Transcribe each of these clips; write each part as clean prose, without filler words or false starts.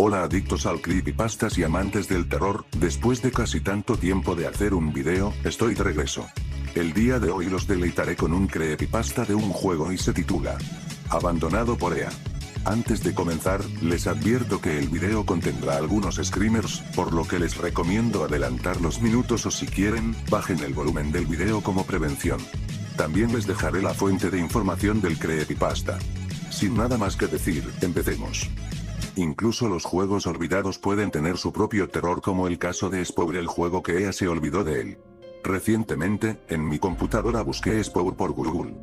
Hola adictos al creepypastas y amantes del terror, después de casi tanto tiempo de hacer un video, estoy de regreso. El día de hoy los deleitaré con un creepypasta de un juego y se titula Abandonado por EA. Antes de comenzar, les advierto que el video contendrá algunos screamers, por lo que les recomiendo adelantar los minutos o si quieren, bajen el volumen del video como prevención. También les dejaré la fuente de información del creepypasta. Sin nada más que decir, empecemos. Incluso los juegos olvidados pueden tener su propio terror, como el caso de Spore, el juego que EA se olvidó de él. Recientemente, en mi computadora busqué Spore por Google.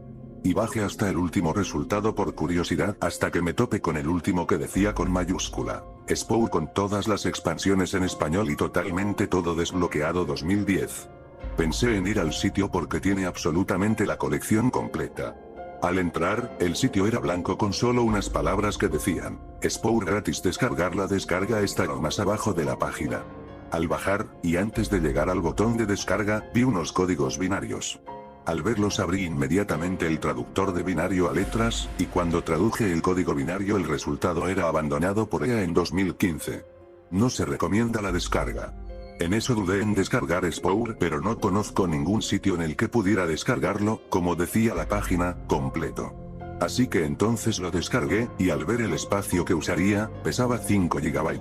Y bajé hasta el último resultado por curiosidad hasta que me topé con el último que decía con mayúscula, Spore con todas las expansiones en español y totalmente todo desbloqueado 2010. Pensé en ir al sitio porque tiene absolutamente la colección completa. Al entrar, el sitio era blanco con solo unas palabras que decían, Spore gratis, descargar. La descarga estaba más abajo de la página. Al bajar, y antes de llegar al botón de descarga, vi unos códigos binarios. Al verlos abrí inmediatamente el traductor de binario a letras, y cuando traduje el código binario el resultado era abandonado por EA en 2015. No se recomienda la descarga. En eso dudé en descargar Spore, pero no conozco ningún sitio en el que pudiera descargarlo, como decía la página, completo. Así que entonces lo descargué, y al ver el espacio que usaría, pesaba 5 GB.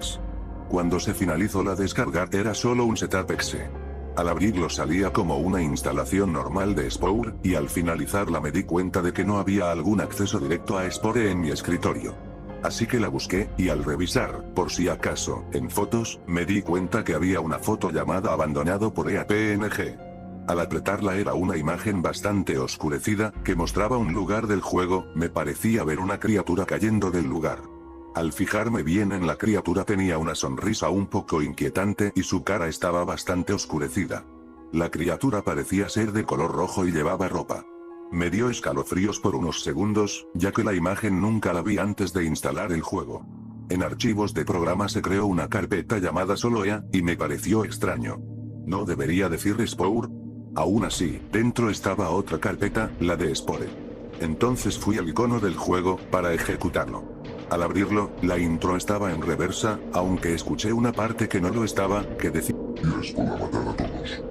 Cuando se finalizó la descarga era solo un setup exe. Al abrirlo salía como una instalación normal de Spore, y al finalizarla me di cuenta de que no había algún acceso directo a Spore en mi escritorio. Así que la busqué, y al revisar, por si acaso, en fotos, me di cuenta que había una foto llamada abandonado por EA PNG. Al apretarla era una imagen bastante oscurecida, que mostraba un lugar del juego, me parecía ver una criatura cayendo del lugar. Al fijarme bien en la criatura tenía una sonrisa un poco inquietante y su cara estaba bastante oscurecida. La criatura parecía ser de color rojo y llevaba ropa. Me dio escalofríos por unos segundos, ya que la imagen nunca la vi antes de instalar el juego. En archivos de programa se creó una carpeta llamada solo EA, y me pareció extraño. ¿No debería decir Spore? Aún así, dentro estaba otra carpeta, la de Spore. Entonces fui al icono del juego, para ejecutarlo. Al abrirlo, la intro estaba en reversa, aunque escuché una parte que no lo estaba, que decía: Y es para matar a todos.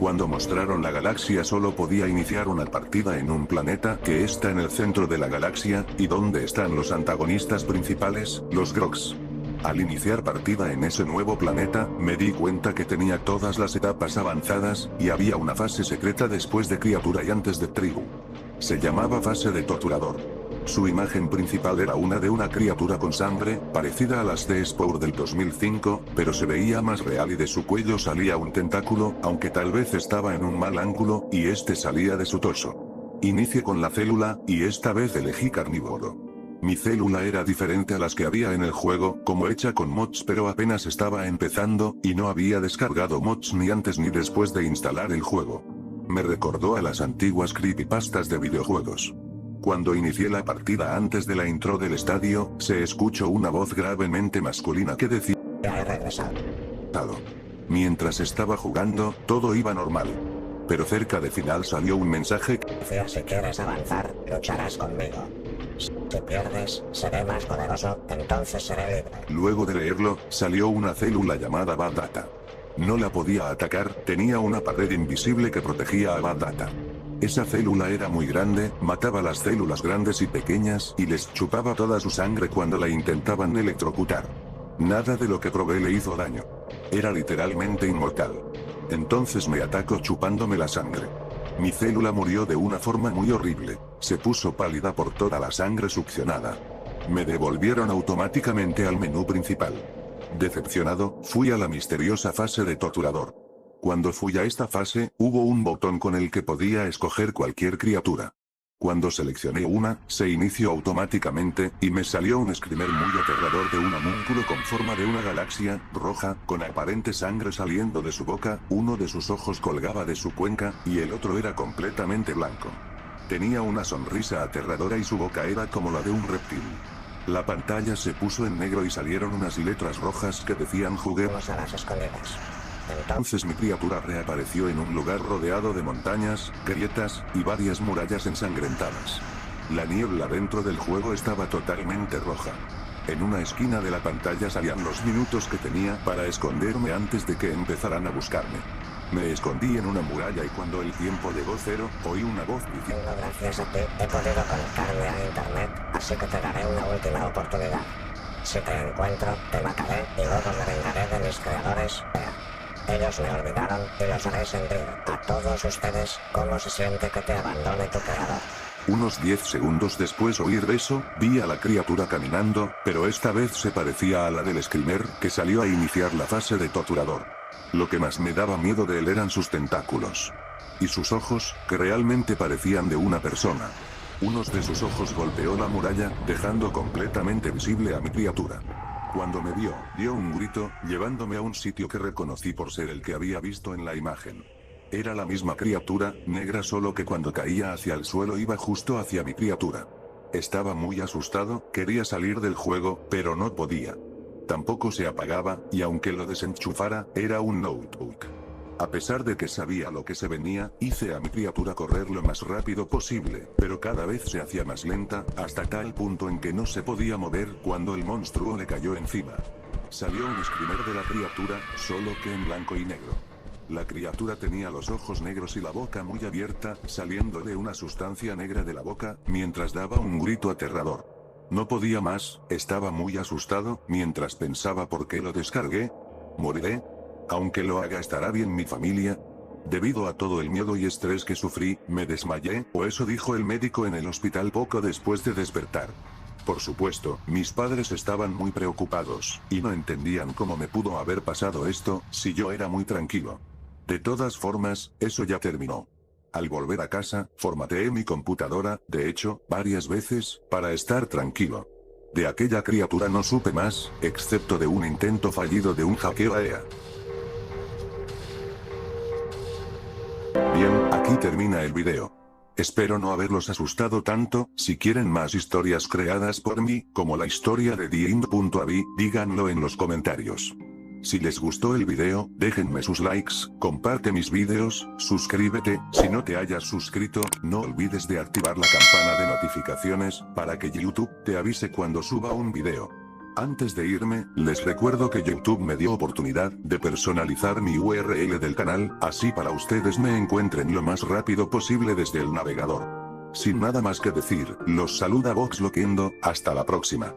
Cuando mostraron la galaxia solo podía iniciar una partida en un planeta que está en el centro de la galaxia, y donde están los antagonistas principales, los Grogs. Al iniciar partida en ese nuevo planeta, me di cuenta que tenía todas las etapas avanzadas, y había una fase secreta después de criatura y antes de tribu. Se llamaba fase de torturador. Su imagen principal era una de una criatura con sangre, parecida a las de Spore del 2005, pero se veía más real y de su cuello salía un tentáculo, aunque tal vez estaba en un mal ángulo, y este salía de su torso. Inicié con la célula, y esta vez elegí carnívoro. Mi célula era diferente a las que había en el juego, como hecha con mods, pero apenas estaba empezando, y no había descargado mods ni antes ni después de instalar el juego. Me recordó a las antiguas creepypastas de videojuegos. Cuando inicié la partida antes de la intro del estadio, se escuchó una voz gravemente masculina que decía: Ya he regresado. Mientras estaba jugando, todo iba normal. Pero cerca de final salió un mensaje que Decía: si quieres avanzar, lucharás conmigo. Si te pierdes, seré más poderoso, entonces seré libre. luego de leerlo, salió una célula llamada Bad Data. No la podía atacar, tenía una pared invisible que protegía a Bad Data. Esa célula era muy grande, mataba las células grandes y pequeñas, y les chupaba toda su sangre cuando la intentaban electrocutar. Nada de lo que probé le hizo daño. Era literalmente inmortal. Entonces me atacó chupándome la sangre. Mi célula murió de una forma muy horrible, se puso pálida por toda la sangre succionada. Me devolvieron automáticamente al menú principal. Decepcionado, fui a la misteriosa fase de torturador. Cuando fui a esta fase, hubo un botón con el que podía escoger cualquier criatura. Cuando seleccioné una, se inició automáticamente, y me salió un screamer muy aterrador de un homúnculo con forma de una galaxia, roja, con aparente sangre saliendo de su boca, uno de sus ojos colgaba de su cuenca, y el otro era completamente blanco. Tenía una sonrisa aterradora y su boca era como la de un reptil. La pantalla se puso en negro y salieron unas letras rojas que decían: juguemos Vamos a las escondidas. Entonces mi criatura reapareció en un lugar rodeado de montañas, grietas, y varias murallas ensangrentadas. La niebla dentro del juego estaba totalmente roja. En una esquina de la pantalla salían los minutos que tenía para esconderme antes de que empezaran a buscarme. Me escondí en una muralla y cuando el tiempo llegó cero, oí una voz diciendo: Gracias a ti he podido conectarme a internet, así que te daré una última oportunidad. Si te encuentro, te mataré y luego me vengaré de mis creadores. Ellos me olvidaron y los haré sentir a todos ustedes cómo se siente que te abandone tu creador. Unos 10 segundos después de oír eso, vi a la criatura caminando, pero esta vez se parecía a la del Screamer, que salió a iniciar la fase de torturador. Lo que más me daba miedo de él eran sus tentáculos. Y sus ojos, que realmente parecían de una persona. Uno de sus ojos golpeó la muralla, dejando completamente visible a mi criatura. Cuando me vio, dio un grito, llevándome a un sitio que reconocí por ser el que había visto en la imagen. Era la misma criatura, negra, solo que cuando caía hacia el suelo iba justo hacia mi criatura. Estaba muy asustado, quería salir del juego, pero no podía. Tampoco se apagaba, y aunque lo desenchufara, era un notebook. A pesar de que sabía lo que se venía, hice a mi criatura correr lo más rápido posible, pero cada vez se hacía más lenta, hasta tal punto en que no se podía mover cuando el monstruo le cayó encima. Salió un screamer de la criatura, solo que en blanco y negro. La criatura tenía los ojos negros y la boca muy abierta, saliendo de una sustancia negra de la boca, mientras daba un grito aterrador. No podía más, estaba muy asustado, mientras pensaba ¿por qué lo descargué? ¿Moriré? Aunque lo haga ¿estará bien mi familia? Debido a todo el miedo y estrés que sufrí, me desmayé, o eso dijo el médico en el hospital poco después de despertar. Por supuesto, mis padres estaban muy preocupados, y no entendían cómo me pudo haber pasado esto, si yo era muy tranquilo. De todas formas, eso ya terminó. Al volver a casa, formateé mi computadora, de hecho, varias veces, para estar tranquilo. De aquella criatura no supe más, excepto de un intento fallido de un hackeo a EA. Bien, aquí termina el video. Espero no haberlos asustado tanto. Si quieren más historias creadas por mí, como la historia de TheEnd.avi, díganlo en los comentarios. Si les gustó el video, déjenme sus likes, comparte mis videos, suscríbete, si no te hayas suscrito, no olvides de activar la campana de notificaciones, para que YouTube te avise cuando suba un video. Antes de irme, les recuerdo que YouTube me dio oportunidad de personalizar mi URL del canal, así para ustedes me encuentren lo más rápido posible desde el navegador. Sin nada más que decir, los saluda Vox Loquendo, hasta la próxima.